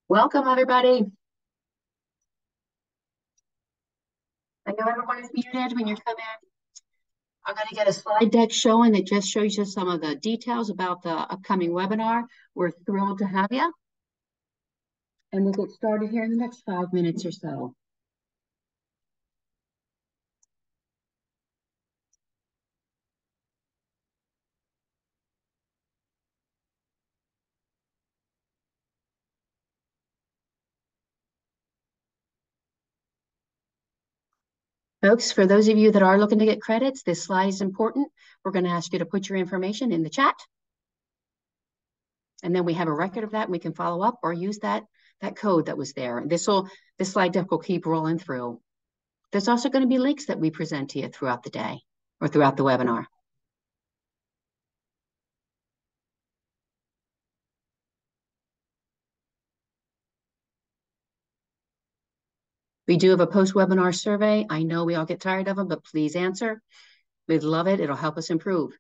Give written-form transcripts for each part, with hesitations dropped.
Welcome, everybody. I know everyone is muted when you come in. I'm going to get a slide deck showing that just shows you some of the details about the upcoming webinar. We're thrilled to have you. And we'll get started here in the next 5 minutes or so. Folks, for those of you that are looking to get credits, this slide is important. We're going to ask you to put your information in the chat. And then we have a record of that and we can follow up or use that code that was there. This slide deck will keep rolling through. There's also going to be links that we present to you throughout the day or throughout the webinar. We do have a post-webinar survey. I know we all get tired of them, but please answer. We'd love it. It'll help us improve.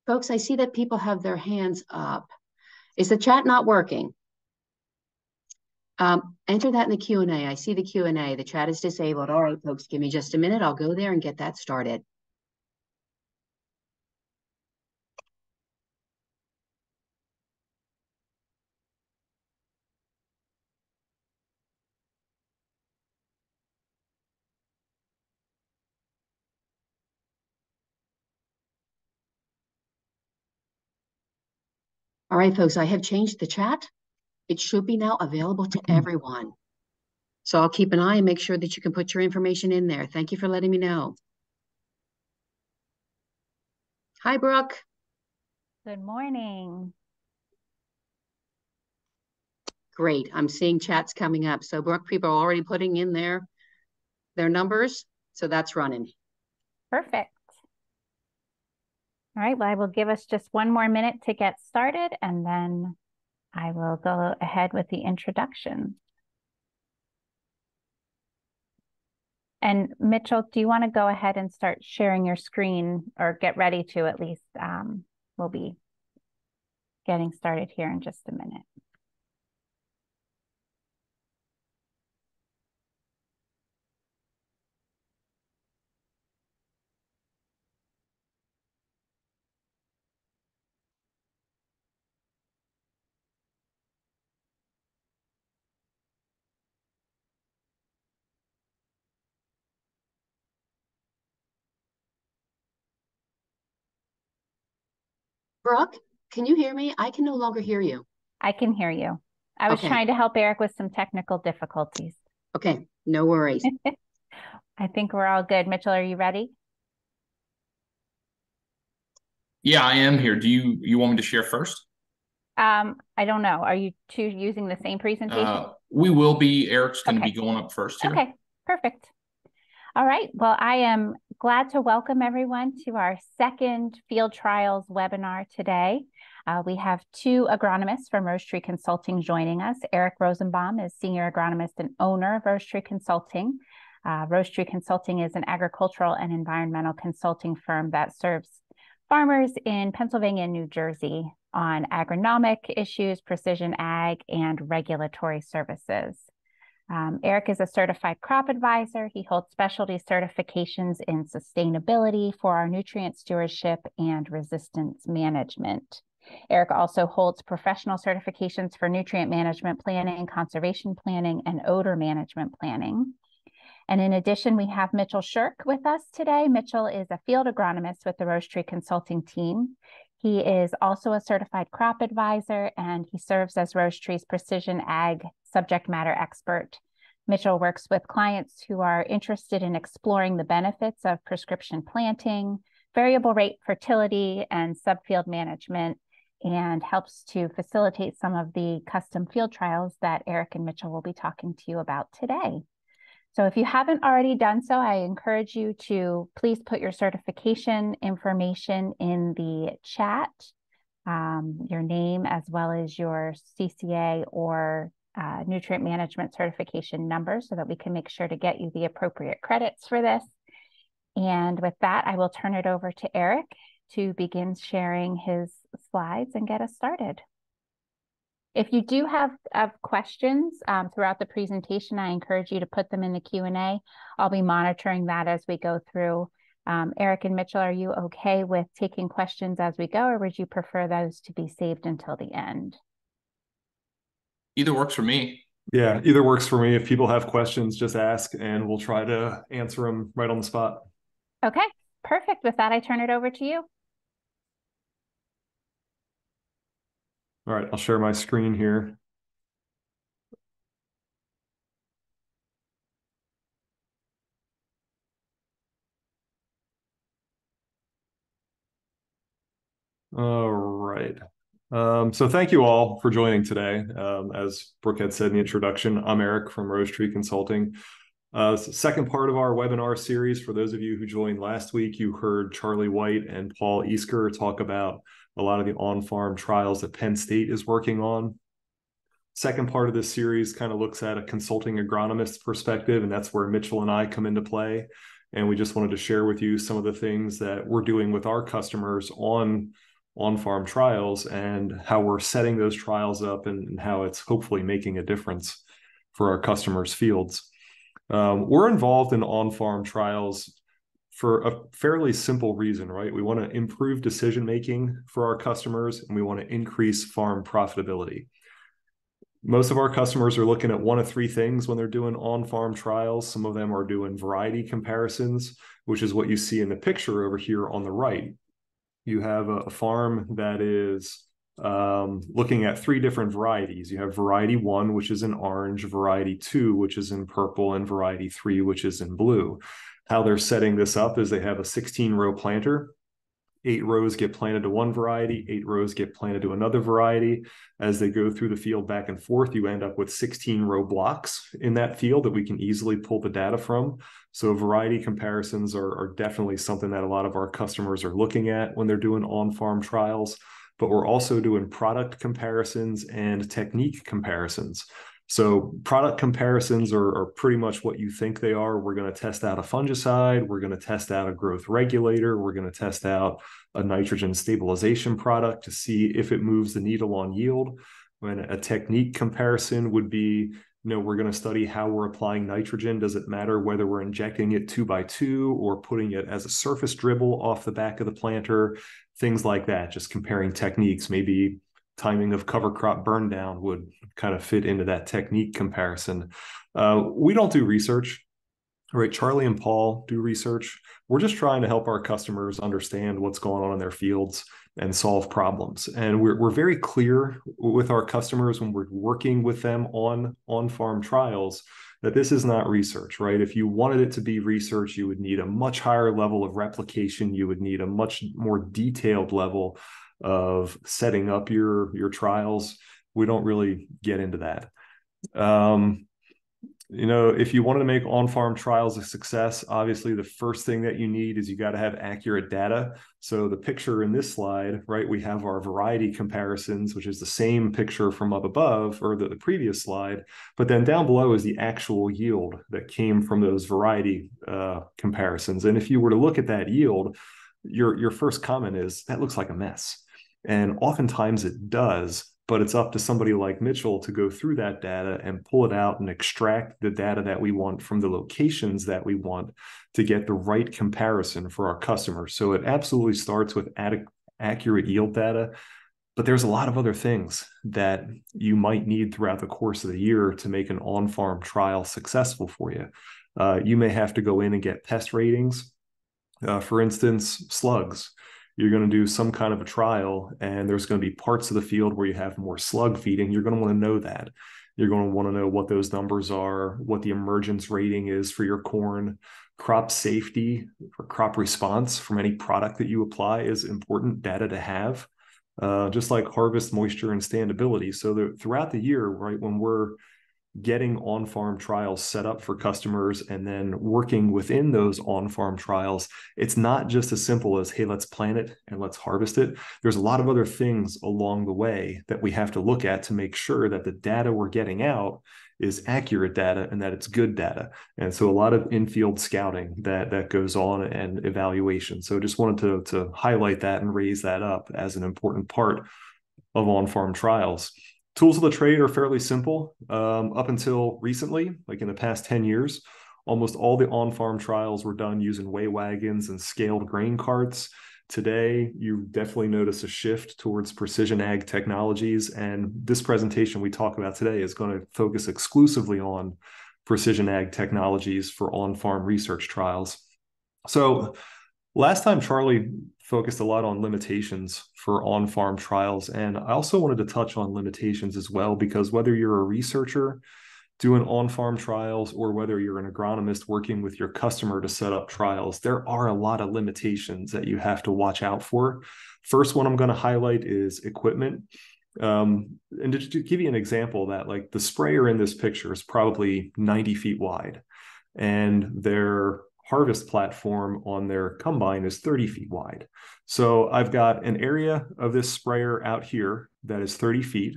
Folks, I see that people have their hands up. Is the chat not working? Enter that in the Q&A. I see the Q&A. The chat is disabled. All right, folks, give me just a minute. I'll go there and get that started. All right, folks, I have changed the chat. It should be now available to everyone. So I'll keep an eye and make sure that you can put your information in there. Thank you for letting me know. Hi, Brooke. Good morning. Great. I'm seeing chats coming up. So Brooke, people are already putting in their numbers. So that's running. Perfect. All right, well, I will give us just one more minute to get started, and then I will go ahead with the introduction. And Mitchell, do you want to go ahead and start sharing your screen, or get ready to at least? We'll be getting started here in just a minute. Brooke, can you hear me? I can no longer hear you. I can hear you. I was trying to help Eric with some technical difficulties. Okay, no worries. I think we're all good. Mitchell, are you ready? Yeah, I am here. Do you want me to share first? I don't know. Are you two using the same presentation? We will be. Eric's going to be going up first here. Okay, perfect. All right. Well, I am glad to welcome everyone to our second field trials webinar today. We have two agronomists from Rosetree Consulting joining us. Eric Rosenbaum is Senior Agronomist and owner of Rosetree Consulting. Rosetree Consulting is an agricultural and environmental consulting firm that serves farmers in Pennsylvania and New Jersey on agronomic issues, precision ag, and regulatory services. Eric is a certified crop advisor. He holds specialty certifications in sustainability for our nutrient stewardship and resistance management. Eric also holds professional certifications for nutrient management planning, conservation planning, and odor management planning. And in addition, we have Mitchell Shirk with us today. Mitchell is a field agronomist with the Rosetree Consulting team. He is also a certified crop advisor, and he serves as Rosetree's precision ag subject matter expert. Mitchell works with clients who are interested in exploring the benefits of prescription planting, variable rate fertility, and subfield management, and helps to facilitate some of the custom field trials that Eric and Mitchell will be talking to you about today. So if you haven't already done so, I encourage you to please put your certification information in the chat, your name as well as your CCA or nutrient management certification number so that we can make sure to get you the appropriate credits for this. And with that, I will turn it over to Eric to begin sharing his slides and get us started. If you do have questions throughout the presentation, I encourage you to put them in the Q&A. I'll be monitoring that as we go through. Eric and Mitchell, are you okay with taking questions as we go, or would you prefer those to be saved until the end? Either works for me. Yeah, either works for me. If people have questions, just ask and we'll try to answer them right on the spot. Okay, perfect. With that, I turn it over to you. All right, I'll share my screen here. All right. So thank you all for joining today. As Brooke had said in the introduction, I'm Eric from Rosetree Consulting. Second part of our webinar series. For those of you who joined last week, you heard Charlie White and Paul Easker talk about a lot of the on-farm trials that Penn State is working on. Second part of this series kind of looks at a consulting agronomist perspective, and that's where Mitchell and I come into play. And we just wanted to share with you some of the things that we're doing with our customers on-farm trials and how we're setting those trials up and how it's hopefully making a difference for our customers' fields. We're involved in on-farm trials for a fairly simple reason, right? We want to improve decision-making for our customers, and we want to increase farm profitability. Most of our customers are looking at one of three things when they're doing on-farm trials. Some of them are doing variety comparisons, which is what you see in the picture over here on the right. You have a farm that is looking at three different varieties. You have variety 1, which is in orange, variety 2, which is in purple, and variety 3, which is in blue. How they're setting this up is they have a 16-row planter. 8 rows get planted to one variety, 8 rows get planted to another variety. As they go through the field back and forth, you end up with 16-row blocks in that field that we can easily pull the data from. So variety comparisons are definitely something that a lot of our customers are looking at when they're doing on-farm trials, but we're also doing product comparisons and technique comparisons. So product comparisons are pretty much what you think they are. We're going to test out a fungicide. We're going to test out a growth regulator. We're going to test out a nitrogen stabilization product to see if it moves the needle on yield. When a technique comparison would be, we're going to study how we're applying nitrogen. Does it matter whether we're injecting it 2 by 2 or putting it as a surface dribble off the back of the planter? Things like that, just comparing techniques. Maybe timing of cover crop burn down would kind of fit into that technique comparison. We don't do research, right? Charlie and Paul do research. We're just trying to help our customers understand what's going on in their fields and solve problems. And we're very clear with our customers when we're working with them on-farm trials that this is not research, right? If you wanted it to be research, you would need a much higher level of replication. You would need a much more detailed level of setting up your trials. We don't really get into that. If you wanted to make on-farm trials a success, obviously the first thing that you need is you got to have accurate data. So the picture in this slide, right, we have our variety comparisons, which is the same picture from up above or the previous slide, but then down below is the actual yield that came from those variety comparisons. And if you were to look at that yield, your first comment is, that looks like a mess. And oftentimes it does, but it's up to somebody like Mitchell to go through that data and pull it out and extract the data that we want from the locations that we want to get the right comparison for our customers. So it absolutely starts with accurate yield data, but there's a lot of other things that you might need throughout the course of the year to make an on-farm trial successful for you. You may have to go in and get pest ratings. For instance, slugs. You're going to do some kind of a trial and there's going to be parts of the field where you have more slug feeding. You're going to want to know that. You're going to want to know what those numbers are, what the emergence rating is for your corn. Crop safety or crop response from any product that you apply is important data to have, just like harvest moisture and standability. So throughout the year, right, when we're getting on-farm trials set up for customers and then working within those on-farm trials, it's not just as simple as, hey, let's plant it and let's harvest it. There's a lot of other things along the way that we have to look at to make sure that the data we're getting out is accurate data and that it's good data. And so a lot of in-field scouting that goes on and evaluation. So just wanted to highlight that and raise that up as an important part of on-farm trials. Tools of the trade are fairly simple. Up until recently, like in the past 10 years, almost all the on-farm trials were done using weigh wagons and scaled grain carts. Today, you definitely notice a shift towards precision ag technologies. And this presentation we talk about today is going to focus exclusively on precision ag technologies for on-farm research trials. So last time, Charlie focused a lot on limitations for on-farm trials. And I also wanted to touch on limitations as well, because whether you're a researcher doing on-farm trials or whether you're an agronomist working with your customer to set up trials, there are a lot of limitations that you have to watch out for. First one I'm going to highlight is equipment. And to give you an example, that like the sprayer in this picture is probably 90 feet wide, and their harvest platform on their combine is 30 feet wide. So I've got an area of this sprayer out here that is 30 feet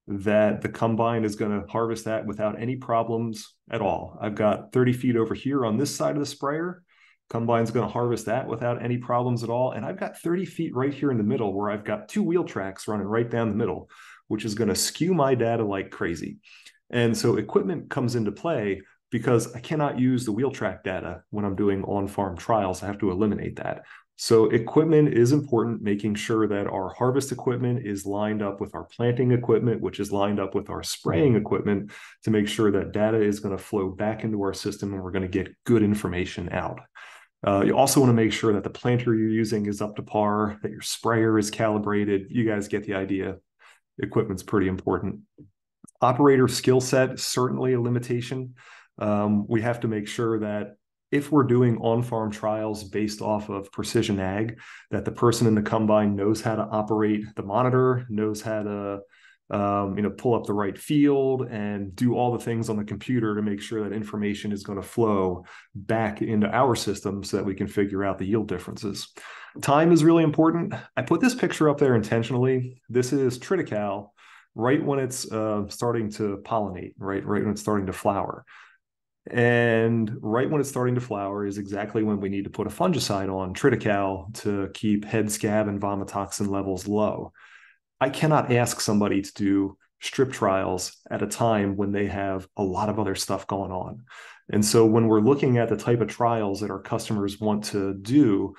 that the combine is going to harvest that without any problems at all. I've got 30 feet over here on this side of the sprayer. Combine's going to harvest that without any problems at all. And I've got 30 feet right here in the middle where I've got two wheel tracks running right down the middle, which is going to skew my data like crazy. And so equipment comes into play, because I cannot use the wheel track data when I'm doing on-farm trials. I have to eliminate that. So equipment is important, making sure that our harvest equipment is lined up with our planting equipment, which is lined up with our spraying equipment, to make sure that data is going to flow back into our system and we're going to get good information out. You also want to make sure that the planter you're using is up to par, that your sprayer is calibrated. You guys get the idea. Equipment's pretty important. Operator skill set, certainly a limitation. We have to make sure that if we're doing on-farm trials based off of precision ag, that the person in the combine knows how to operate the monitor, knows how to pull up the right field and do all the things on the computer to make sure that information is going to flow back into our system so that we can figure out the yield differences. Time is really important. I put this picture up there intentionally. This is triticale right when it's starting to pollinate, right when it's starting to flower. And right when it's starting to flower is exactly when we need to put a fungicide on triticale to keep head scab and vomitoxin levels low. I cannot ask somebody to do strip trials at a time when they have a lot of other stuff going on. And so when we're looking at the type of trials that our customers want to do,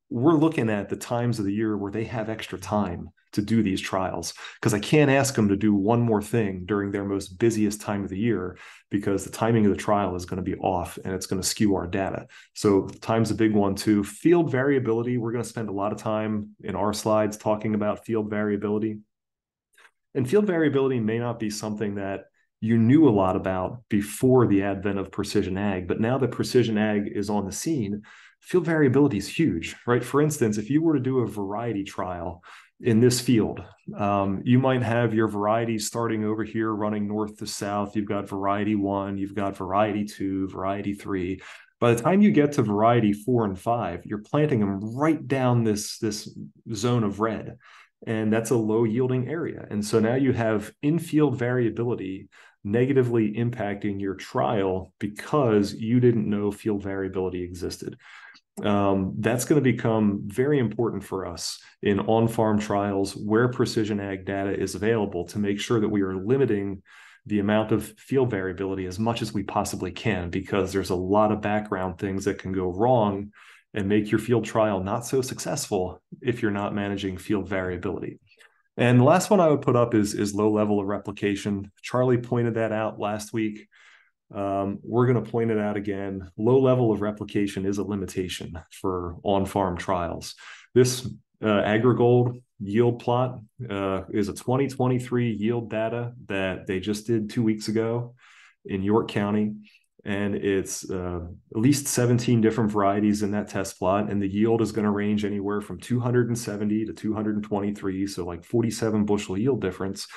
we're looking at the times of the year where they have extra time to do these trials, because I can't ask them to do one more thing during their most busiest time of the year, because the timing of the trial is going to be off and it's going to skew our data. So time's a big one too. Field variability, we're going to spend a lot of time in our slides talking about field variability. And field variability may not be something that you knew a lot about before the advent of precision ag, but now that precision ag is on the scene, field variability is huge, right? For instance, if you were to do a variety trial in this field, you might have your varieties starting over here running north to south. You've got variety 1, you've got variety 2, variety 3. By the time you get to variety 4 and 5, you're planting them right down this zone of red. And that's a low yielding area. And so now you have in-field variability negatively impacting your trial because you didn't know field variability existed. That's going to become very important for us in on-farm trials where precision ag data is available, to make sure that we are limiting the amount of field variability as much as we possibly can, because there's a lot of background things that can go wrong and make your field trial not so successful if you're not managing field variability. And the last one I would put up is low level of replication. Charlie pointed that out last week. We're going to point it out again. Low level of replication is a limitation for on-farm trials. This AgriGold yield plot is a 2023 yield data that they just did 2 weeks ago in York County. And it's at least 17 different varieties in that test plot. And the yield is going to range anywhere from 270 to 223. So like 47 bushel yield difference.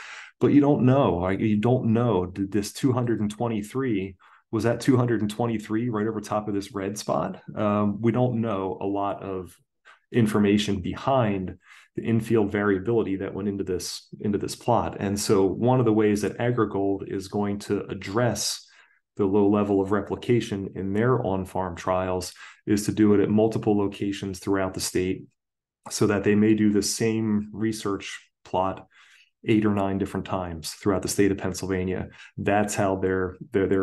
But you don't know, did this 223, was that 223 right over top of this red spot? We don't know a lot of information behind the in-field variability that went into this plot. And so one of the ways that AgriGold is going to address the low level of replication in their on-farm trials is to do it at multiple locations throughout the state, so that they may do the same research plot 8 or 9 different times throughout the state of Pennsylvania. That's how they're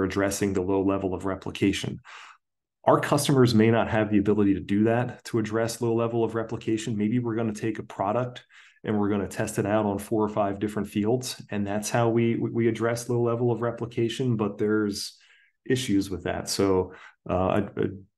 addressing the low level of replication. Our customers may not have the ability to do that, to address low level of replication. Maybe we're going to take a product and we're going to test it out on 4 or 5 different fields, and that's how we address low level of replication. But there's issues with that. So I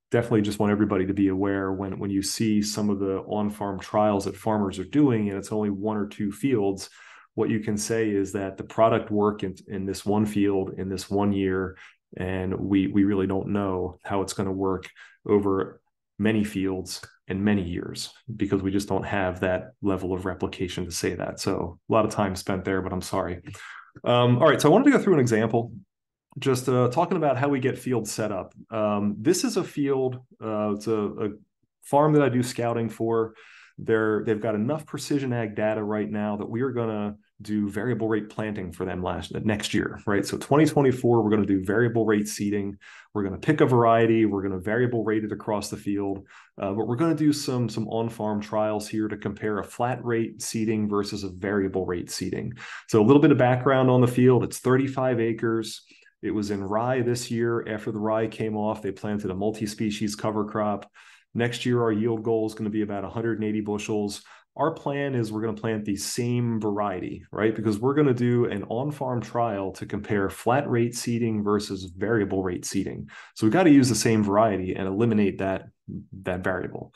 definitely just want everybody to be aware when you see some of the on-farm trials that farmers are doing, and it's only 1 or 2 fields. What you can say is that the product worked in this one field in this one year, and we really don't know how it's going to work over many fields and many years, because we just don't have that level of replication to say that. So a lot of time spent there, but I'm sorry. All right, so I wanted to go through an example, just talking about how we get fields set up. This is a field, it's a farm that I do scouting for. They've got enough precision ag data right now that we are going to do variable rate planting for them next year, right? So 2024, we're going to do variable rate seeding. We're going to pick a variety. We're going to variable rate it across the field. But we're going to do some on-farm trials here to compare a flat rate seeding versus a variable rate seeding. So a little bit of background on the field. It's 35 acres. It was in rye this year. After the rye came off, they planted a multi-species cover crop. Next year, our yield goal is going to be about 180 bushels. Our plan is we're going to plant the same variety, right? Because we're going to do an on-farm trial to compare flat rate seeding versus variable rate seeding. So we've got to use the same variety and eliminate that variable.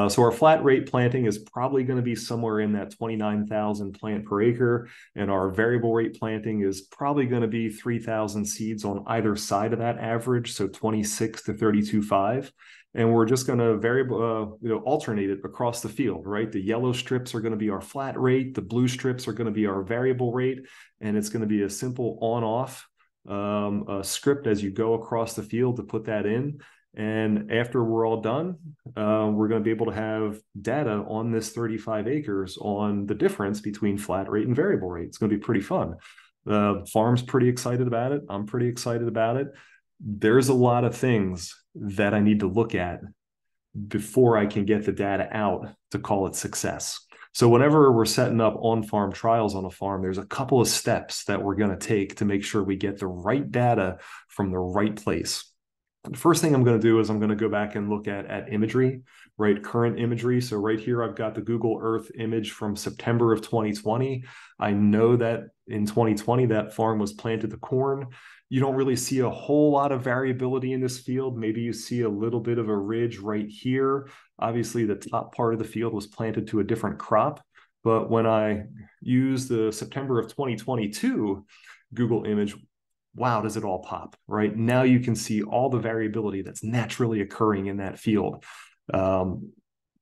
So our flat rate planting is probably going to be somewhere in that 29,000 plant per acre. And our variable rate planting is probably going to be 3,000 seeds on either side of that average. So 26 to 32.5. And we're just going to alternate it across the field, right? The yellow strips are going to be our flat rate. The blue strips are going to be our variable rate. And it's going to be a simple on-off script as you go across the field to put that in. And after we're all done, we're going to be able to have data on this 35 acres on the difference between flat rate and variable rate. It's going to be pretty fun. The farm's pretty excited about it. I'm pretty excited about it. There's a lot of things that I need to look at before I can get the data out to call it success. So whenever we're setting up on-farm trials on a farm, there's a couple of steps that we're going to take to make sure we get the right data from the right place. The first thing I'm going to do is I'm going to go back and look at imagery, right? Current imagery. So right here, I've got the Google Earth image from September of 2020. I know that in 2020, that farm was planted to corn. You don't really see a whole lot of variability in this field. Maybe you see a little bit of a ridge right here. Obviously, the top part of the field was planted to a different crop. But when I use the September of 2022 Google image, wow, does it all pop, right? Now you can see all the variability that's naturally occurring in that field.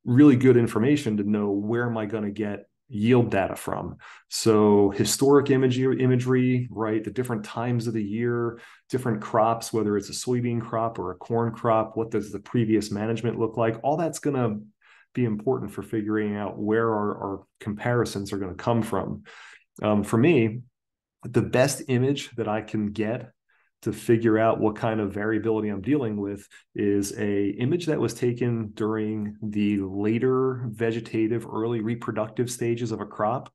Really good information to know where am I going to get yield data from. So historic imagery, right? The different times of the year, different crops, whether it's a soybean crop or a corn crop, what does the previous management look like? All that's going to be important for figuring out where our comparisons are going to come from. For me, the best image that I can get to figure out what kind of variability I'm dealing with is an image that was taken during the later vegetative, early reproductive stages of a crop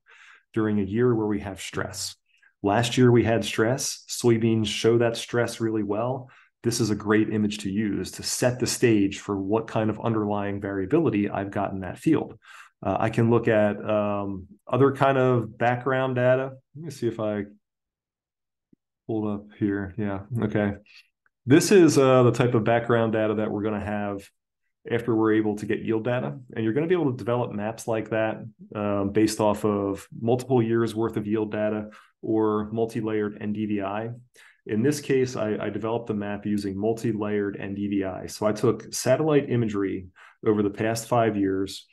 during a year where we have stress. Last year we had stress. Soybeans show that stress really well. This is a great image to use to set the stage for what kind of underlying variability I've got in that field. I can look at other kind of background data. Let me see if I pull up here. Yeah, okay. This is the type of background data that we're going to have after we're able to get yield data. And you're going to be able to develop maps like that based off of multiple years worth of yield data or multi-layered NDVI. In this case, I developed the map using multi-layered NDVI. So I took satellite imagery over the past 5 years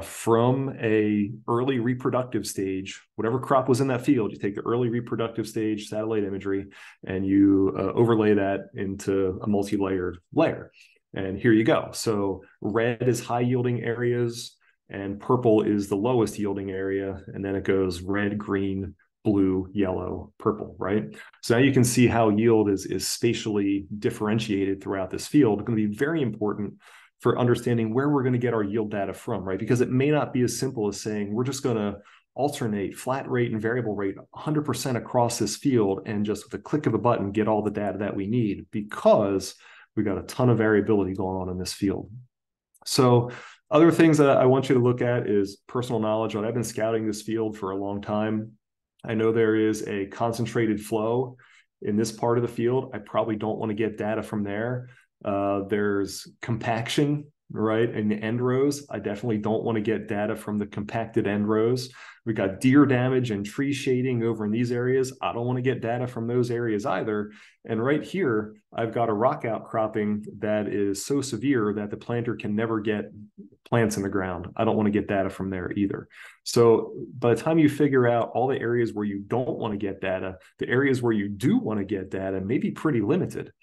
from a early reproductive stage, whatever crop was in that field, you take the early reproductive stage satellite imagery and you overlay that into a multi-layered layer. And here you go. So red is high yielding areas and purple is the lowest yielding area. And then it goes red, green, blue, yellow, purple, right? So now you can see how yield is spatially differentiated throughout this field. It's going to be very important for understanding where we're going to get our yield data from, right? Because it may not be as simple as saying we're just going to alternate flat rate and variable rate 100% across this field and just with a click of a button get all the data that we need, because we've got a ton of variability going on in this field. So other things that I want you to look at is personal knowledge. I've been scouting this field for a long time. I know there is a concentrated flow in this part of the field. I probably don't want to get data from there. There's compaction, right, in the end rows. I definitely don't want to get data from the compacted end rows. We got deer damage and tree shading over in these areas. I don't want to get data from those areas either. And right here, I've got a rock outcropping that is so severe that the planter can never get plants in the ground. I don't want to get data from there either. So by the time you figure out all the areas where you don't want to get data, the areas where you do want to get data may be pretty limited.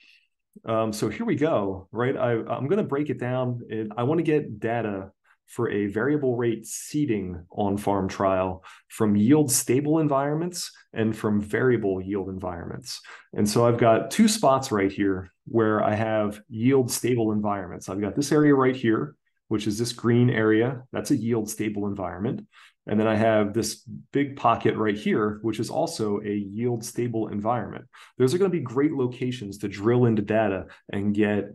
So here we go, right? I'm going to break it down. I want to get data for a variable rate seeding on-farm trial from yield stable environments and from variable yield environments. And so I've got two spots right here where I have yield stable environments. I've got this area right here, which is this green area. That's a yield stable environment. And then I have this big pocket right here, which is also a yield stable environment. Those are going to be great locations to drill into data and get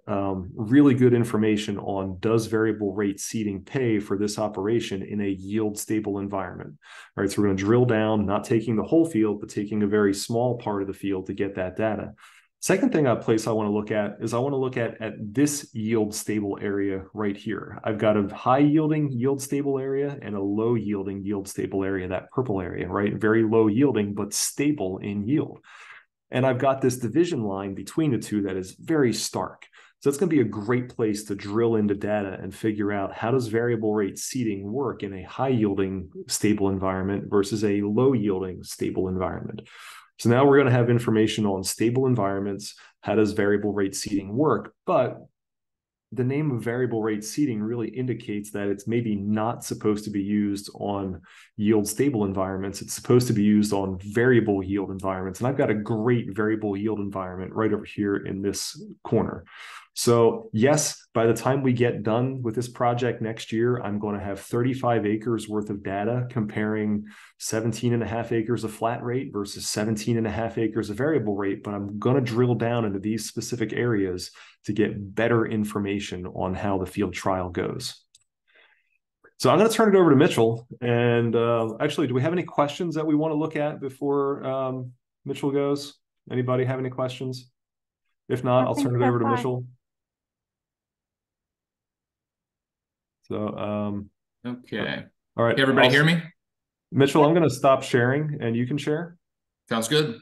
really good information on, does variable rate seeding pay for this operation in a yield stable environment? All right, so we're going to drill down, not taking the whole field, but taking a very small part of the field to get that data. Second thing I want to look at is I want to look at this yield stable area right here. I've got a high yielding yield stable area and a low yielding yield stable area, that purple area, right? Very low yielding, but stable in yield. And I've got this division line between the two that is very stark. So it's going to be a great place to drill into data and figure out, how does variable rate seeding work in a high yielding stable environment versus a low yielding stable environment. So now we're going to have information on stable environments. How does variable rate seeding work? But the name of variable rate seeding really indicates that it's maybe not supposed to be used on yield stable environments. It's supposed to be used on variable yield environments. And I've got a great variable yield environment right over here in this corner. So yes, by the time we get done with this project next year, I'm going to have 35 acres worth of data comparing 17.5 acres of flat rate versus 17.5 acres of variable rate. But I'm going to drill down into these specific areas to get better information on how the field trial goes. So I'm going to turn it over to Mitchell. And actually, do we have any questions that we want to look at before Mitchell goes? Anybody have any questions? If not, I'll turn it over to Mitchell. So, okay. All right. Can everybody hear me? Mitchell, I'm going to stop sharing and you can share. Sounds good.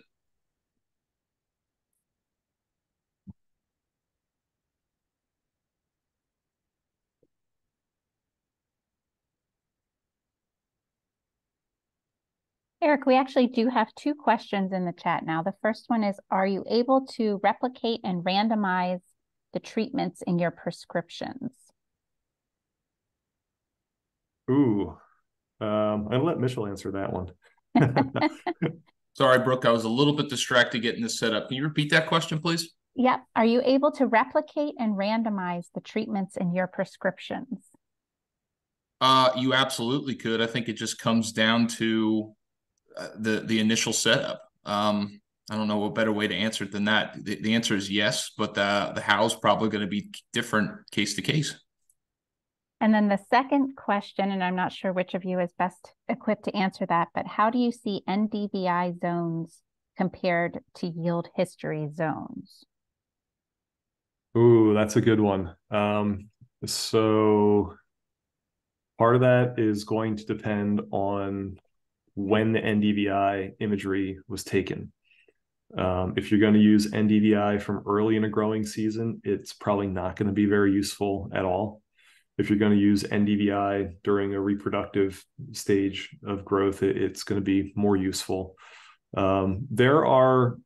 Eric, we actually do have two questions in the chat now. The first one is, are you able to replicate and randomize the treatments in your prescriptions? Ooh, I'm going to let Mitchell answer that one. Sorry, Brooke, I was a little bit distracted getting this set up. Can you repeat that question, please? Yep. Are you able to replicate and randomize the treatments in your prescriptions? You absolutely could. I think it just comes down to the initial setup. I don't know a better way to answer it than that. The answer is yes, but the how is probably going to be different case to case. And then the second question, and I'm not sure which of you is best equipped to answer that, but how do you see NDVI zones compared to yield history zones? Ooh, that's a good one. So part of that is going to depend on when the NDVI imagery was taken. If you're going to use NDVI from early in a growing season, it's probably not going to be very useful at all. If you're going to use NDVI during a reproductive stage of growth, it's going to be more useful. There are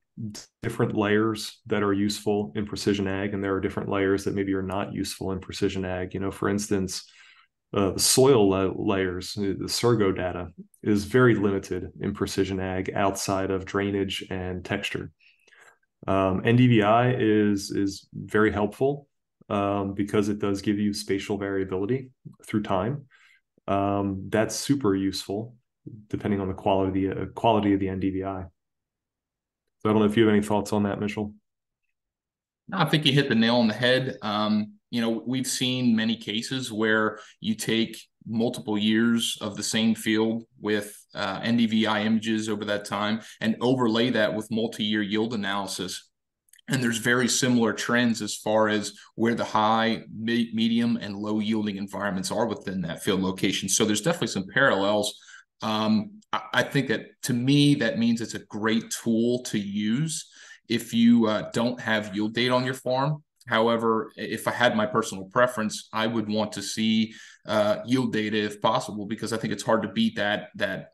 different layers that are useful in precision ag, and there are different layers that maybe are not useful in precision ag. For instance, the soil layers, the Surgo data is very limited in precision ag outside of drainage and texture. NDVI is very helpful because it does give you spatial variability through time. That's super useful depending on the quality of the NDVI. So I don't know if you have any thoughts on that, Mitchell. I think you hit the nail on the head. We've seen many cases where you take multiple years of the same field with NDVI images over that time and overlay that with multi-year yield analysis. And there's very similar trends as far as where the high, medium, and low yielding environments are within that field location. So there's definitely some parallels. I think that, to me, that means it's a great tool to use if you don't have yield data on your farm. However, if I had my personal preference, I would want to see yield data if possible, because I think it's hard to beat that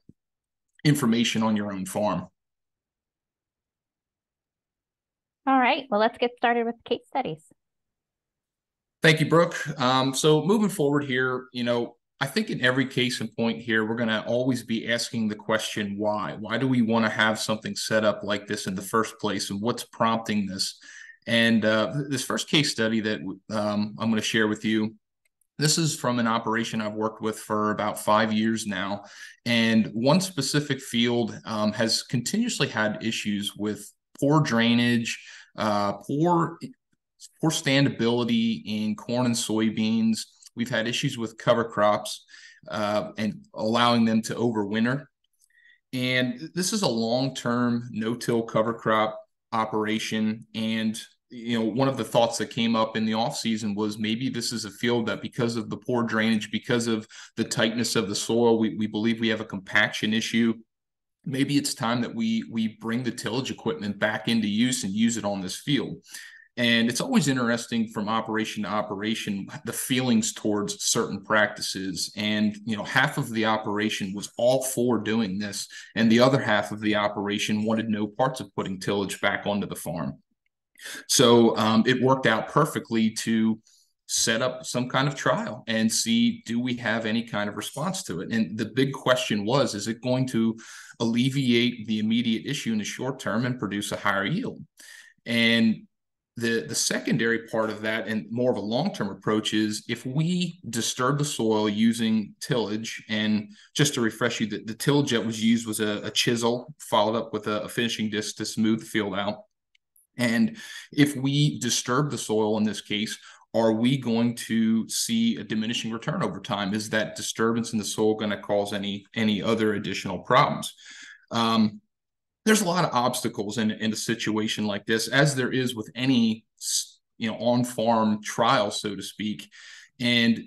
information on your own farm. All right, well, let's get started with case studies. Thank you, Brooke. So moving forward here, I think in every case and point here, we're going to always be asking the question, why? Why do we want to have something set up like this in the first place, and what's prompting this? And this first case study that I'm going to share with you, this is from an operation I've worked with for about 5 years now. And one specific field has continuously had issues with poor drainage, poor standability in corn and soybeans. We've had issues with cover crops and allowing them to overwinter. And this is a long-term no-till cover crop operation. And, one of the thoughts that came up in the off-season was maybe this is a field that, because of the poor drainage, because of the tightness of the soil, we believe we have a compaction issue. Maybe it's time that we bring the tillage equipment back into use and use it on this field. And it's always interesting from operation to operation, the feelings towards certain practices. And, half of the operation was all for doing this, and the other half of the operation wanted no parts of putting tillage back onto the farm. So it worked out perfectly to set up some kind of trial and see, do we have any kind of response to it? And the big question was, is it going to alleviate the immediate issue in the short term and produce a higher yield? And the secondary part of that, and more of a long-term approach, is if we disturb the soil using tillage, and just to refresh you, the tillage that was used was a chisel followed up with a finishing disc to smooth the field out. And if we disturb the soil in this case, are we going to see a diminishing return over time? Is that disturbance in the soil going to cause any other additional problems? There's a lot of obstacles in a situation like this, as there is with any, on-farm trial, so to speak. And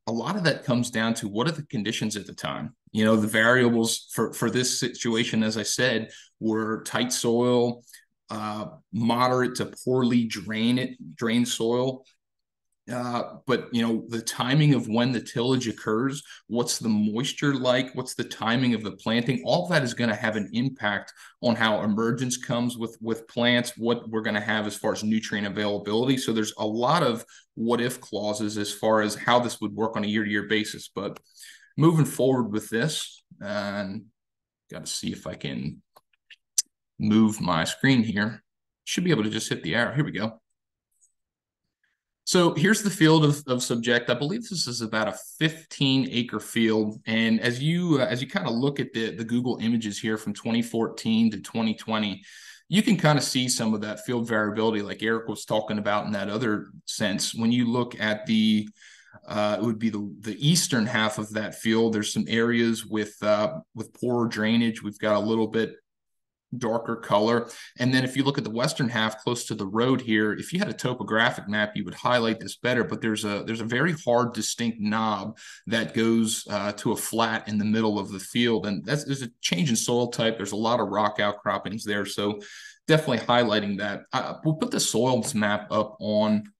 a lot of that comes down to, what are the conditions at the time? The variables for this situation, as I said, were tight soil, moderate to poorly drained soil. But the timing of when the tillage occurs, what's the moisture like, what's the timing of the planting, all of that is going to have an impact on how emergence comes with plants, what we're going to have as far as nutrient availability. So there's a lot of what if clauses as far as how this would work on a year-to-year basis. But moving forward with this, and got to see if I can move my screen here. Should be able to just hit the arrow. Here we go. So here's the field of subject. I believe this is about a 15-acre field. And as you kind of look at the Google images here from 2014 to 2020, you can kind of see some of that field variability like Eric was talking about in that other sense. When you look at it would be the eastern half of that field, there's some areas with poor drainage. We've got a little bit darker color. And then if you look at the western half close to the road here, if you had a topographic map, you would highlight this better, but there's a very hard, distinct knob that goes to a flat in the middle of the field. And there's a change in soil type. There's a lot of rock outcroppings there. So definitely highlighting that. We'll put the soils map up on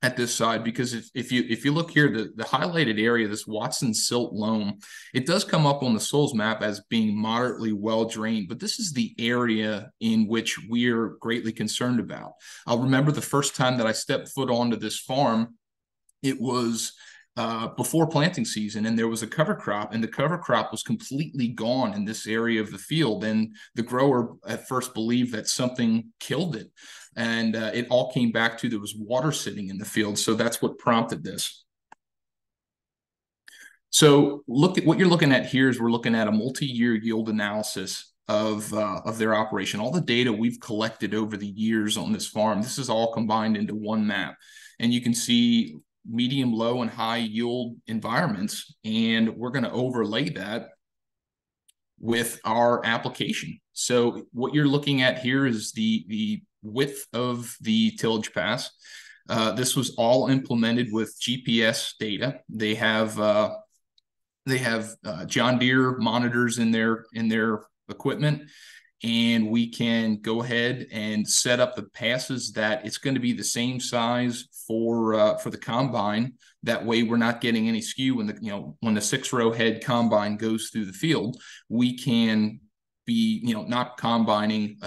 at this side, because if you look here, the highlighted area, this Watson silt loam, it does come up on the soils map as being moderately well drained, but this is the area in which we're greatly concerned about. I'll remember the first time that I stepped foot onto this farm, it was before planting season, and there was a cover crop, and the cover crop was completely gone in this area of the field. And the grower at first believed that something killed it. And it all came back to there was water sitting in the field. So that's what prompted this. So look at what you're looking at here is we're looking at a multi-year yield analysis of their operation. All the data we've collected over the years on this farm, this is all combined into one map. And you can see medium, low, and high yield environments, and we're going to overlay that with our application. So what you're looking at here is the width of the tillage pass. This was all implemented with GPS data. They have John Deere monitors in their equipment, and we can go ahead and set up the passes that it's going to be the same size for the combine. That way we're not getting any skew when the 6-row head combine goes through the field. We can be not combining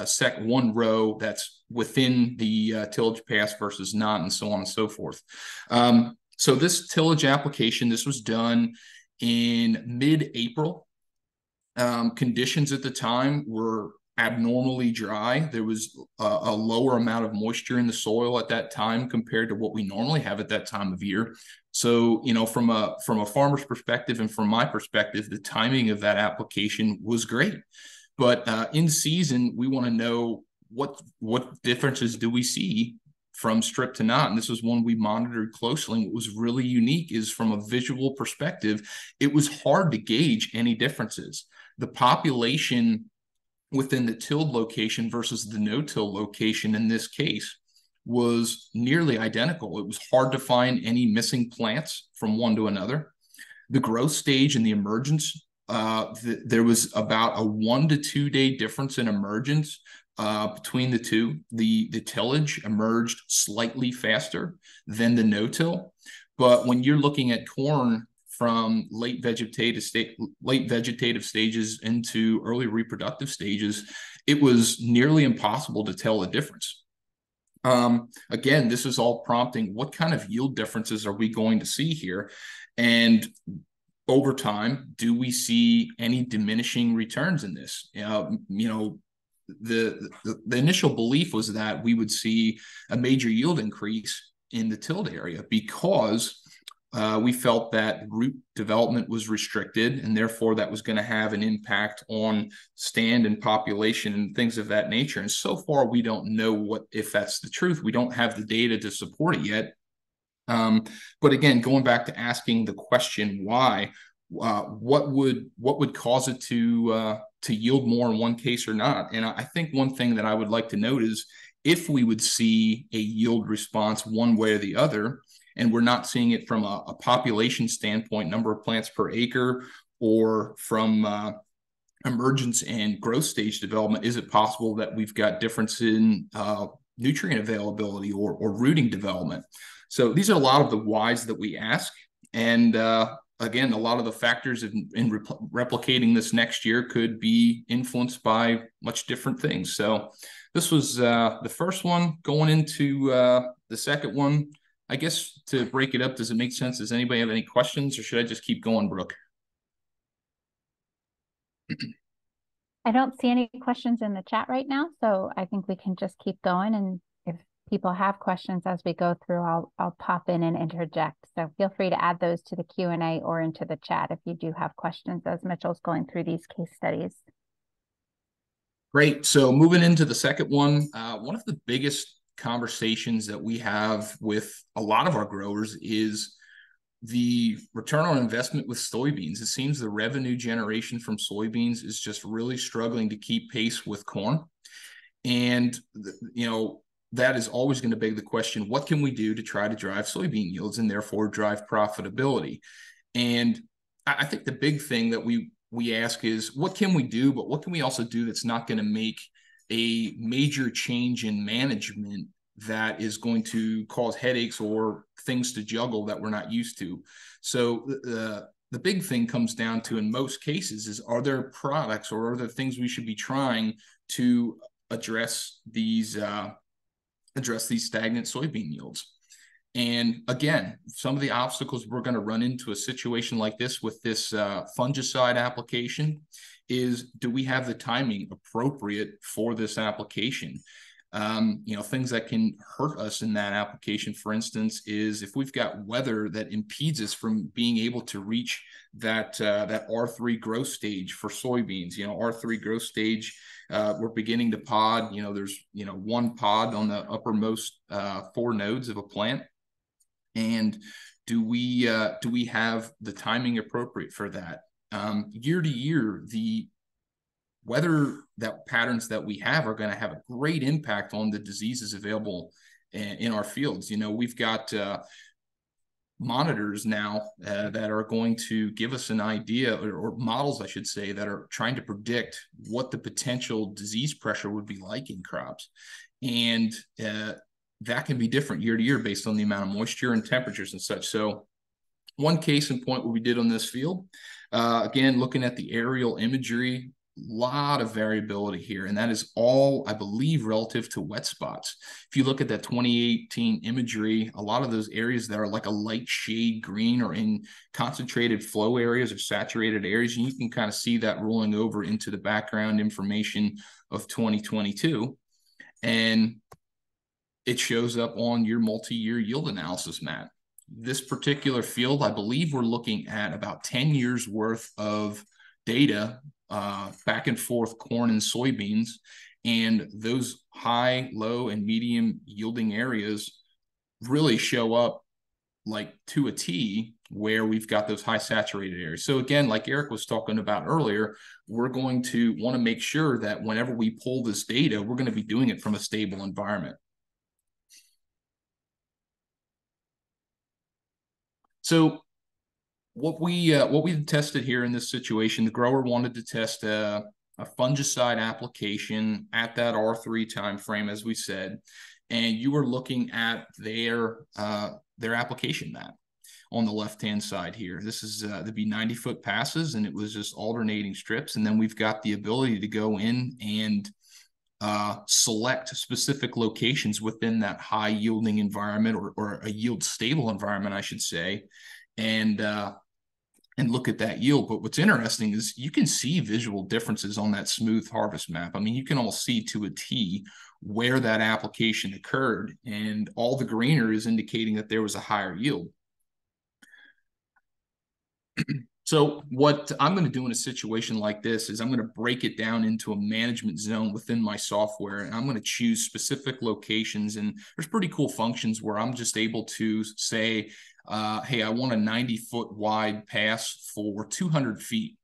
one row that's within the tillage pass versus not, and so on and so forth. So this tillage application, this was done in mid-April. Conditions at the time were abnormally dry. There was a lower amount of moisture in the soil at that time compared to what we normally have at that time of year. So, from a farmer's perspective and from my perspective, the timing of that application was great. But in season, we want to know what differences do we see from strip to knot. And this was one we monitored closely. And what was really unique is from a visual perspective, it was hard to gauge any differences. The population within the tilled location versus the no-till location in this case was nearly identical. It was hard to find any missing plants from one to another. The growth stage and the emergence, there was about a 1 to 2 day difference in emergence between the two. The tillage emerged slightly faster than the no-till. But when you're looking at corn from late vegetative stages into early reproductive stages, it was nearly impossible to tell a difference. Again, this is all prompting what kind of yield differences are we going to see here? And over time, do we see any diminishing returns in this? The initial belief was that we would see a major yield increase in the tilled area because we felt that root development was restricted, and therefore that was going to have an impact on stand and population and things of that nature. And so far, we don't know if that's the truth. We don't have the data to support it yet. But again, going back to asking the question why, what would cause it to yield more in one case or not? And I think one thing that I would like to note is if we would see a yield response one way or the other, and we're not seeing it from a population standpoint, number of plants per acre, or from emergence and growth stage development, is it possible that we've got difference in nutrient availability or rooting development? So these are a lot of the whys that we ask. And again, a lot of the factors in replicating this next year could be influenced by much different things. So this was the first one. Going into the second one, I guess to break it up, does it make sense? Does anybody have any questions, or should I just keep going, Brooke? I don't see any questions in the chat right now, so I think we can just keep going. And if people have questions as we go through, I'll pop in and interject. So feel free to add those to the Q&A or into the chat if you do have questions as Mitchell's going through these case studies. Great. So moving into the second one, one of the biggest conversations that we have with a lot of our growers is the return on investment with soybeans. It seems the revenue generation from soybeans is just really struggling to keep pace with corn. And, that is always going to beg the question, what can we do to try to drive soybean yields and therefore drive profitability? And I think the big thing that we ask is, what can we do, but what can we also do that's not going to make a major change in management that is going to cause headaches or things to juggle that we're not used to. So the big thing comes down to, in most cases, is are there products or are there things we should be trying to address these stagnant soybean yields? And again, some of the obstacles we're going to run into a situation like this with this fungicide application is, do we have the timing appropriate for this application? Things that can hurt us in that application, for instance, is if we've got weather that impedes us from being able to reach that R3 growth stage for soybeans. R3 growth stage, we're beginning to pod. There's one pod on the uppermost 4 nodes of a plant. And do we have the timing appropriate for that? Year to year, the weather patterns that we have are going to have a great impact on the diseases available in our fields. We've got monitors now that are going to give us an idea, or models, I should say, that are trying to predict what the potential disease pressure would be like in crops. And that can be different year to year based on the amount of moisture and temperatures and such. So one case in point what we did on this field, again, looking at the aerial imagery, lot of variability here, and that is all, I believe, relative to wet spots. If you look at that 2018 imagery, a lot of those areas that are like a light shade green or in concentrated flow areas or saturated areas, and you can kind of see that rolling over into the background information of 2022. And it shows up on your multi-year yield analysis map. This particular field, I believe we're looking at about 10 years worth of data, back and forth corn and soybeans, and those high, low, and medium yielding areas really show up like to a T where we've got those high saturated areas. So again, like Eric was talking about earlier, we're going to want to make sure that whenever we pull this data, we're going to be doing it from a stable environment. So what we tested here in this situation, the grower wanted to test a fungicide application at that R3 time frame, as we said, and you were looking at their application map on the left-hand side here. This is there'd be 90-foot passes, and it was just alternating strips, and then we've got the ability to go in and select specific locations within that high yielding environment, or a yield stable environment, I should say, and look at that yield. But what's interesting is you can see visual differences on that smooth harvest map. I mean, you can all see to a T where that application occurred, and all the greener is indicating that there was a higher yield. So what I'm going to do in a situation like this is I'm going to break it down into a management zone within my software, and I'm going to choose specific locations. And there's pretty cool functions where I'm just able to say, hey, I want a 90-foot wide pass for 200 feet.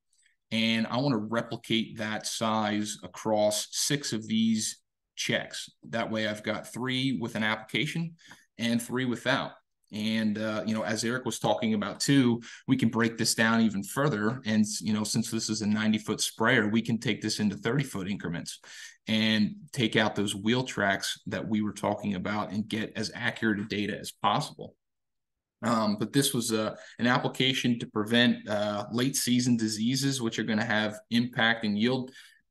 And I want to replicate that size across 6 of these checks. That way I've got 3 with an application and 3 without. And, as Eric was talking about too, we can break this down even further. And, since this is a 90-foot sprayer, we can take this into 30-foot increments and take out those wheel tracks that we were talking about and get as accurate a data as possible. But this was an application to prevent late season diseases, which are going to have impact and yield.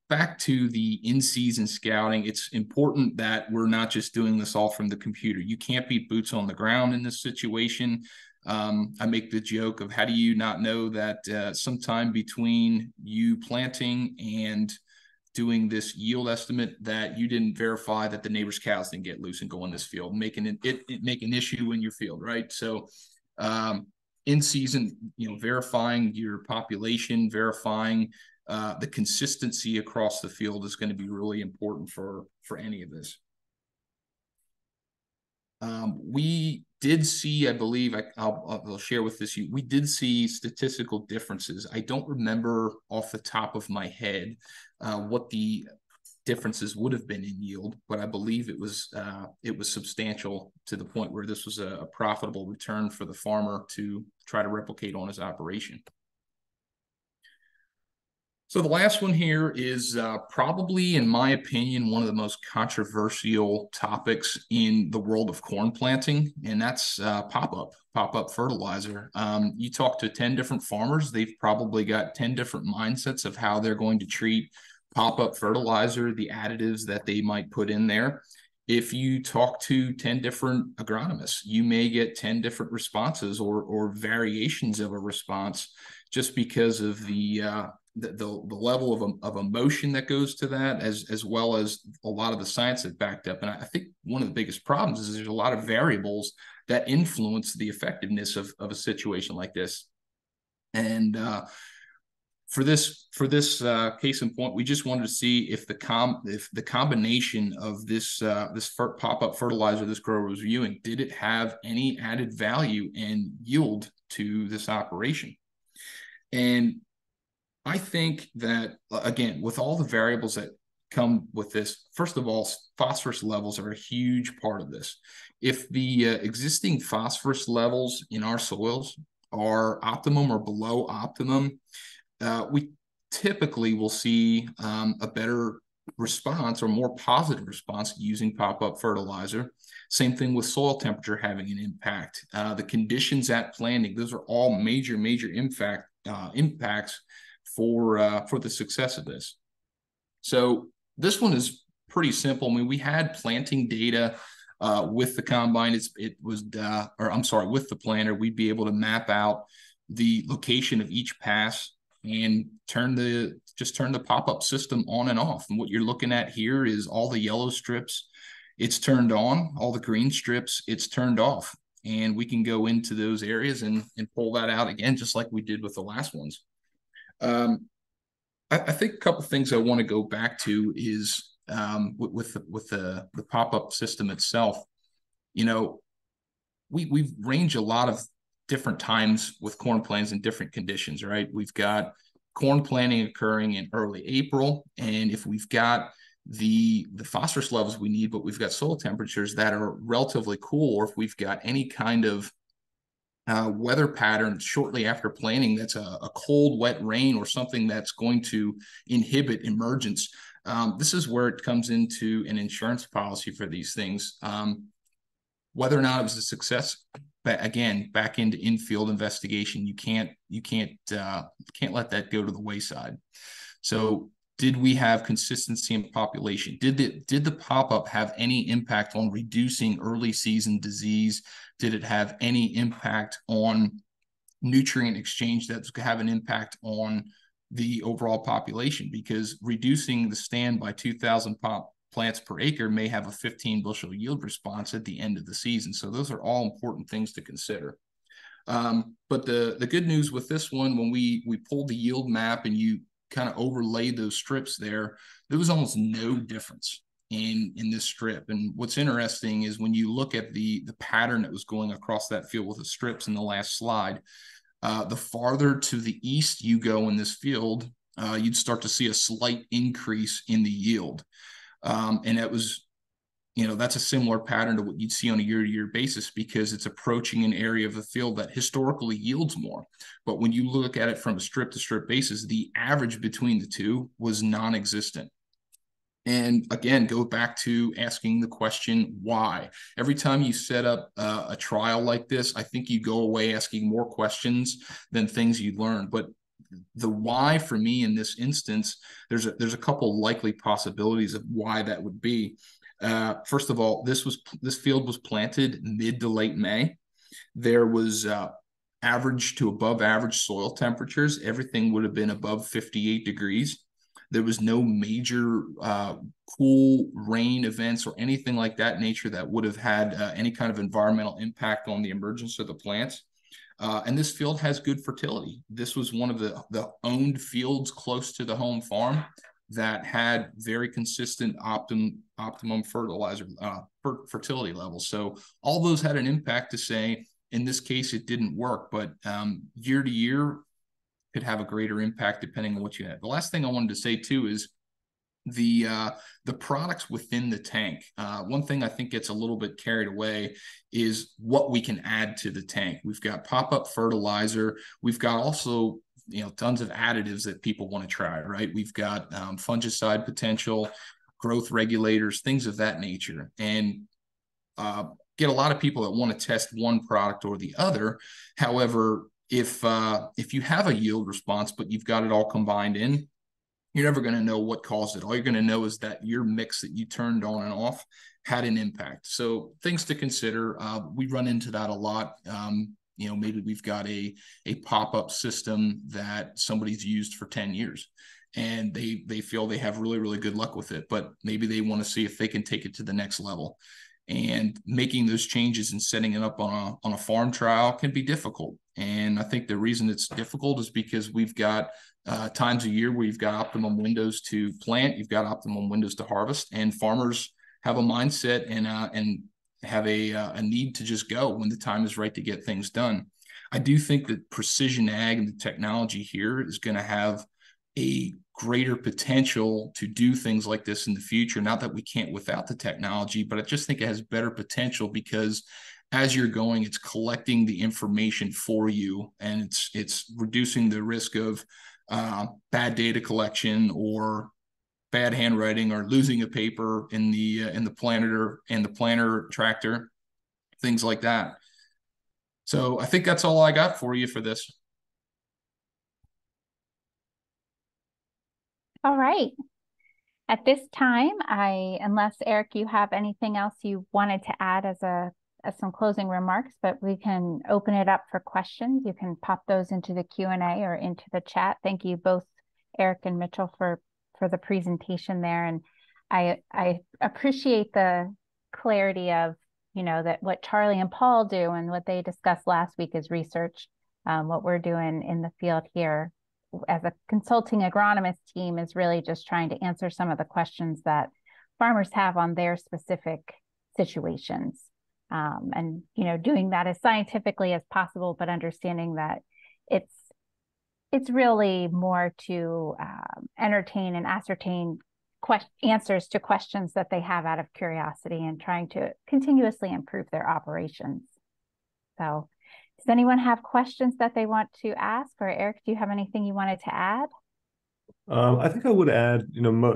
Back to the in-season scouting, it's important that we're not just doing this all from the computer. You can't be boots on the ground in this situation. I make the joke of, how do you not know that sometime between you planting and doing this yield estimate that you didn't verify that the neighbor's cows didn't get loose and go in this field, making it make an issue in your field, right? So in season, verifying your population, verifying the consistency across the field is going to be really important for any of this. We did see, I believe, I'll share with this, we did see statistical differences. I don't remember off the top of my head what the differences would have been in yield, but I believe it was substantial, to the point where this was a profitable return for the farmer to try to replicate on his operation. So the last one here is probably, in my opinion, one of the most controversial topics in the world of corn planting, and that's pop-up fertilizer. You talk to 10 different farmers, they've probably got 10 different mindsets of how they're going to treat pop-up fertilizer, the additives that they might put in there. If you talk to 10 different agronomists, you may get 10 different responses or variations of a response, just because of the level of emotion that goes to that, as well as a lot of the science that backed up. And I think one of the biggest problems is there's a lot of variables that influence the effectiveness of a situation like this. And for this case in point, we just wanted to see if the combination of this pop-up fertilizer this grower was using, did it have any added value and yield to this operation? And I think that, again, with all the variables that come with this, first of all, phosphorus levels are a huge part of this. If the existing phosphorus levels in our soils are optimum or below optimum, we typically will see a better response or more positive response using pop-up fertilizer. Same thing with soil temperature having an impact. The conditions at planting, those are all major impacts for the success of this. So this one is pretty simple. I mean, we had planting data with the combine. With the planter, we'd be able to map out the location of each pass and turn the pop-up system on and off. And what you're looking at here is all the yellow strips, it's turned on, all the green strips, it's turned off. And we can go into those areas and pull that out again, just like we did with the last ones. I think a couple of things I want to go back to is with the pop-up system itself. You know, we've ranged a lot of different times with corn plants in different conditions, right? We've got corn planting occurring in early April, and if we've got the phosphorus levels we need, but we've got soil temperatures that are relatively cool, or if we've got any kind of weather pattern shortly after planting that's a cold, wet rain or something that's going to inhibit emergence. This is where it comes into an insurance policy for these things. Whether or not it was a success, but again, back into infield investigation, you can't let that go to the wayside. So did we have consistency in population? Did the pop-up have any impact on reducing early season disease? Did it have any impact on nutrient exchange that's have an impact on the overall population? Because reducing the stand by 2,000 plants per acre may have a 15 bushel yield response at the end of the season. So those are all important things to consider. But the good news with this one, when we pulled the yield map and you kind of overlay those strips there was almost no difference in this strip. And what's interesting is when you look at the pattern that was going across that field with the strips in the last slide, the farther to the east you go in this field, you'd start to see a slight increase in the yield. And that was, that's a similar pattern to what you'd see on a year-to-year basis, because it's approaching an area of the field that historically yields more. But when you look at it from a strip-to-strip basis, the average between the two was non-existent. And again, go back to asking the question, why? Every time you set up a trial like this, I think you go away asking more questions than things you learn. But the why for me in this instance, there's a couple likely possibilities of why that would be. First of all, this field was planted mid to late May. There was average to above average soil temperatures. Everything would have been above 58 degrees. There was no major cool rain events or anything like that nature that would have had any kind of environmental impact on the emergence of the plants. And this field has good fertility. This was one of the owned fields close to the home farm that had very consistent optimum fertilizer fertility levels. So all those had an impact to say, in this case, it didn't work, but year to year could have a greater impact depending on what you have. The last thing I wanted to say too is the products within the tank. One thing I think gets a little bit carried away is what we can add to the tank. We've got pop-up fertilizer. We've got also tons of additives that people want to try, right? We've got fungicide potential, growth regulators, things of that nature, and get a lot of people that want to test one product or the other. However, if you have a yield response, but you've got it all combined in, you're never going to know what caused it. All you're going to know is that your mix that you turned on and off had an impact. So things to consider. We run into that a lot. Maybe we've got a pop-up system that somebody's used for 10 years and they feel they have really, really good luck with it, but maybe they want to see if they can take it to the next level. And making those changes and setting it up on a farm trial can be difficult. And I think the reason it's difficult is because we've got times a year where you've got optimum windows to plant, you've got optimum windows to harvest, and farmers have a mindset and have a need to just go when the time is right to get things done. I do think that precision ag and the technology here is going to have a greater potential to do things like this in the future. Not that we can't without the technology, but I just think it has better potential because as you're going, it's collecting the information for you, and it's reducing the risk of bad data collection or bad handwriting or losing a paper in the planter tractor, things like that. So I think that's all I got for you for this. All right. At this time, unless Eric, you have anything else you wanted to add as some closing remarks, but we can open it up for questions. You can pop those into the Q&A or into the chat. Thank you both, Eric and Mitchell, for the presentation there. And I appreciate the clarity of, that what Charlie and Paul do and what they discussed last week is research. What we're doing in the field here as a consulting agronomist team is really just trying to answer some of the questions that farmers have on their specific situations. And, doing that as scientifically as possible, but understanding that it's really more to entertain and ascertain answers to questions that they have out of curiosity and trying to continuously improve their operations. So does anyone have questions that they want to ask? Or Eric, do you have anything you wanted to add? I think I would add,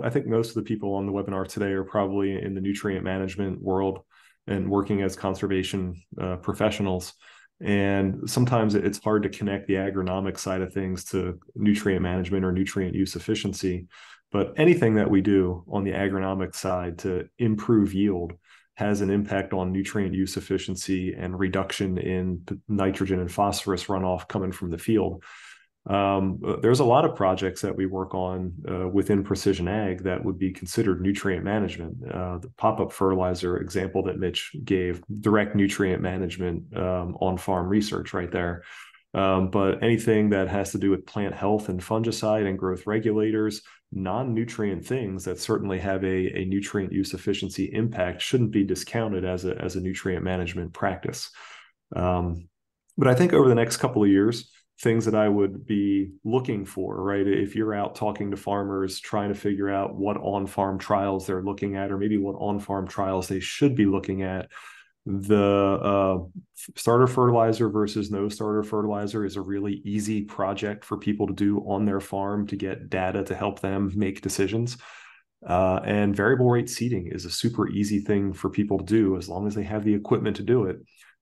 I think most of the people on the webinar today are probably in the nutrient management world and working as conservation professionals. And sometimes it's hard to connect the agronomic side of things to nutrient management or nutrient use efficiency. But anything that we do on the agronomic side to improve yield has an impact on nutrient use efficiency and reduction in nitrogen and phosphorus runoff coming from the field. There's a lot of projects that we work on within precision ag that would be considered nutrient management. The pop-up fertilizer example that Mitch gave, direct nutrient management on farm research right there. But anything that has to do with plant health and fungicide and growth regulators, non-nutrient things that certainly have a nutrient use efficiency impact shouldn't be discounted as a nutrient management practice. But I think over the next couple of years, things that I would be looking for, right? If you're out talking to farmers, trying to figure out what on-farm trials they're looking at, or maybe what on-farm trials they should be looking at, the starter fertilizer versus no starter fertilizer is a really easy project for people to do on their farm to get data to help them make decisions. And variable rate seeding is a super easy thing for people to do as long as they have the equipment to do it,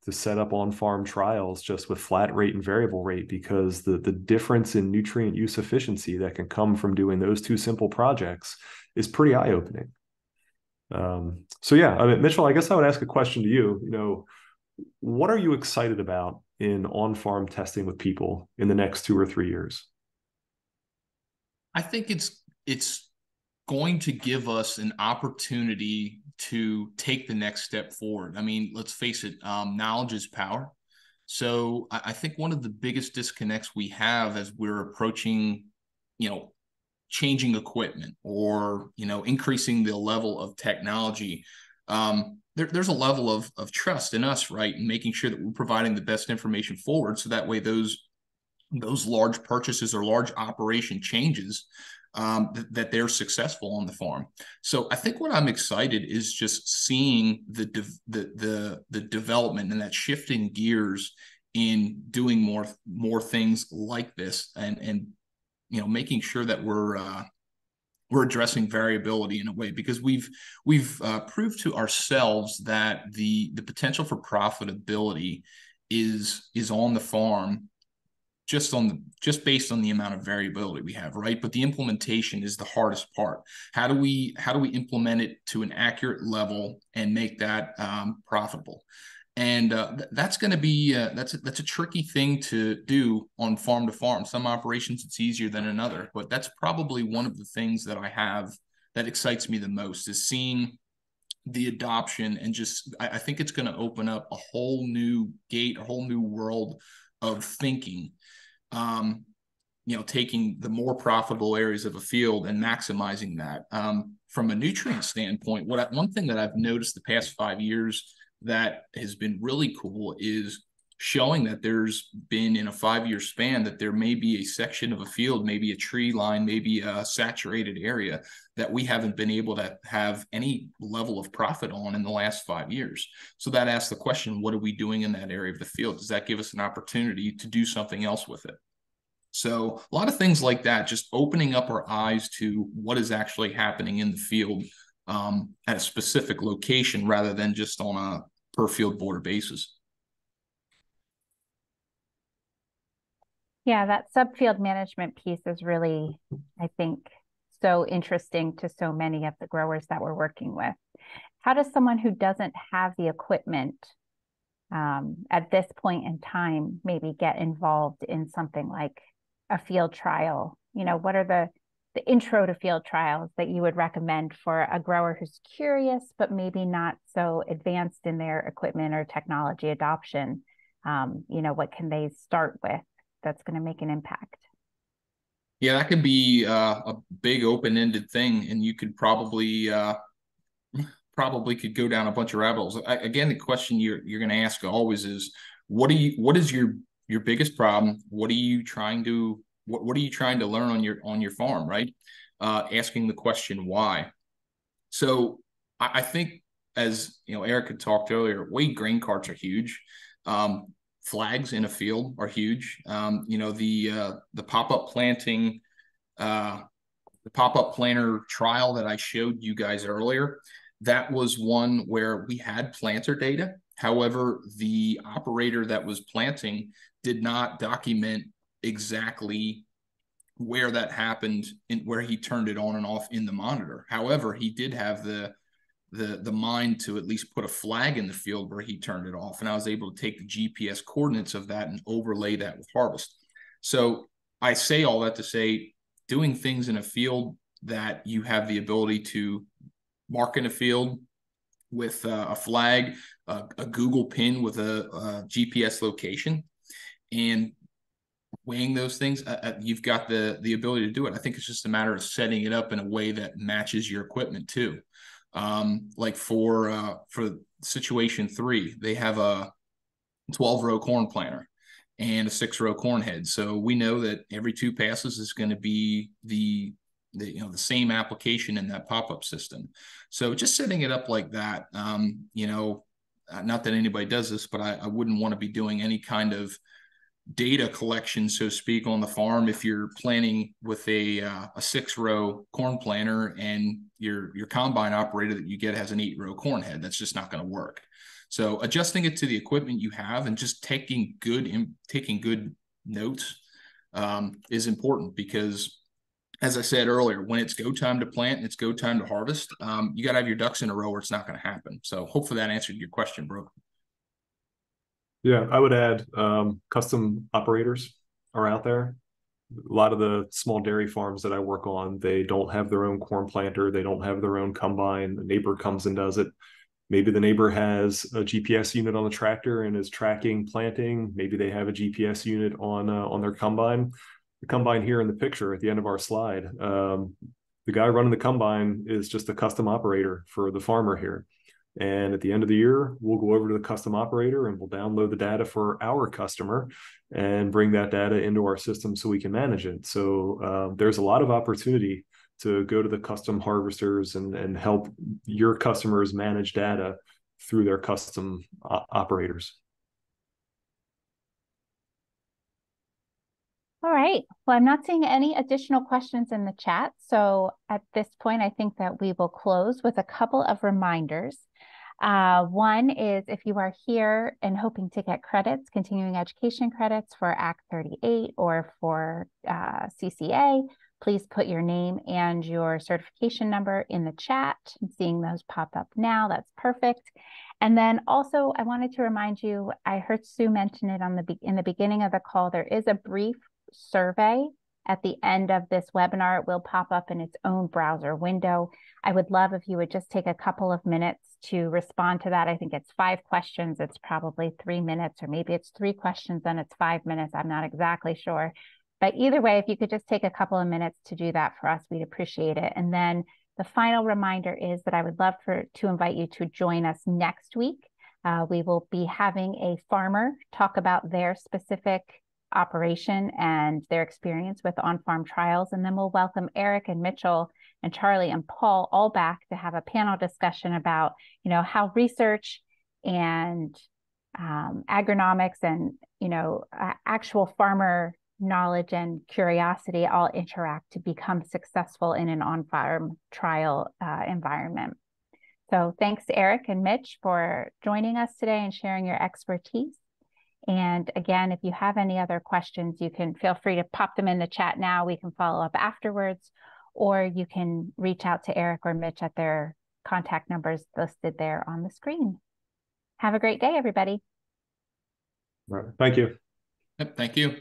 to set up on-farm trials just with flat rate and variable rate, because the difference in nutrient use efficiency that can come from doing those two simple projects is pretty eye-opening. So yeah, I mean, Mitchell, I guess I would ask a question to you. What are you excited about in on-farm testing with people in the next 2 or 3 years? I think it's going to give us an opportunity to take the next step forward. I mean, let's face it, knowledge is power. So I think one of the biggest disconnects we have as we're approaching, changing equipment or, increasing the level of technology, there's a level of trust in us, right? And making sure that we're providing the best information forward. So that way those large purchases or large operation changes, that they're successful on the farm. So I think what I'm excited is just seeing the development and that shifting gears in doing more things like this, and making sure that we're addressing variability in a way, because we've proved to ourselves that the potential for profitability is on the farm, just based on the amount of variability we have, right? But the implementation is the hardest part. How do we implement it to an accurate level and make that profitable? And that's going to be that's a tricky thing to do on farm to farm. Some operations it's easier than another, but that's probably one of the things that I have that excites me the most, is seeing the adoption. And just I think it's going to open up a whole new gate, a whole new world of thinking. Taking the more profitable areas of a field and maximizing that. From a nutrient standpoint, one thing that I've noticed the past 5 years that has been really cool is showing that there's been, in a 5-year span, that there may be a section of a field, maybe a tree line, maybe a saturated area that we haven't been able to have any level of profit on in the last 5 years. So that asks the question, what are we doing in that area of the field? Does that give us an opportunity to do something else with it? So a lot of things like that, just opening up our eyes to what is actually happening in the field at a specific location, rather than just on a per field border basis. Yeah, that subfield management piece is really, I think, so interesting to so many of the growers that we're working with. How does someone who doesn't have the equipment at this point in time maybe get involved in something like a field trial? What are the intro to field trials that you would recommend for a grower who's curious, but maybe not so advanced in their equipment or technology adoption? What can they start with that's going to make an impact? Yeah, that could be a big open-ended thing, and you could probably could go down a bunch of rabbit holes. Again, the question you're going to ask always is, what is your biggest problem? What are you trying to learn on your farm, right? Asking the question why. So I think, as Eric had talked earlier, weight grain carts are huge. Flags in a field are huge. The pop-up planting, the pop-up planter trial that I showed you guys earlier, that was one where we had planter data. However, the operator that was planting did not document exactly where that happened and where he turned it on and off in the monitor. However, he did have the mind to at least put a flag in the field where he turned it off, and I was able to take the GPS coordinates of that and overlay that with harvest. So I say all that to say, doing things in a field that you have the ability to mark in a field with a flag, a Google pin with a GPS location, and weighing those things, you've got the ability to do it. I think it's just a matter of setting it up in a way that matches your equipment too. Like for situation 3, they have a 12-row corn planter and a 6-row corn head. So we know that every 2 passes is going to be the same application in that pop-up system. So just setting it up like that, not that anybody does this, but I wouldn't want to be doing any kind of data collection, so to speak, on the farm if you're planting with a 6-row corn planter and your combine operator that you get has an 8-row corn head. That's just not going to work. So adjusting it to the equipment you have and just taking good notes is important, because, as I said earlier, when it's go time to plant and it's go time to harvest, you got to have your ducks in a row or it's not going to happen. So hopefully that answered your question, bro. Yeah, I would add custom operators are out there. A lot of the small dairy farms that I work on, they don't have their own corn planter. They don't have their own combine. The neighbor comes and does it. Maybe the neighbor has a GPS unit on the tractor and is tracking planting. Maybe they have a GPS unit on their combine. The combine here in the picture at the end of our slide, the guy running the combine is just a custom operator for the farmer here. And at the end of the year, we'll go over to the custom operator and we'll download the data for our customer and bring that data into our system so we can manage it. So there's a lot of opportunity to go to the custom harvesters and help your customers manage data through their custom operators. All right. Well, I'm not seeing any additional questions in the chat. So at this point, I think that we will close with a couple of reminders. One is if you are here and hoping to get credits, continuing education credits for Act 38 or for CCA, please put your name and your certification number in the chat. I'm seeing those pop up now. That's perfect. And then also, I wanted to remind you, I heard Sue mention it in the beginning of the call, there is a brief survey at the end of this webinar. It will pop up in its own browser window. I would love if you would just take a couple of minutes to respond to that. I think it's 5 questions. It's probably 3 minutes, or maybe it's 3 questions and it's 5 minutes. I'm not exactly sure. But either way, if you could just take a couple of minutes to do that for us, we'd appreciate it. And then the final reminder is that I would love to invite you to join us next week. We will be having a farmer talk about their specific operation and their experience with on-farm trials. And then we'll welcome Eric and Mitchell and Charlie and Paul all back to have a panel discussion about, how research and agronomics and, actual farmer knowledge and curiosity all interact to become successful in an on-farm trial environment. So thanks, Eric and Mitch, for joining us today and sharing your expertise. And again, if you have any other questions, you can feel free to pop them in the chat now. We can follow up afterwards, or you can reach out to Eric or Mitch at their contact numbers listed there on the screen. Have a great day, everybody. All right. Thank you. Yep, thank you.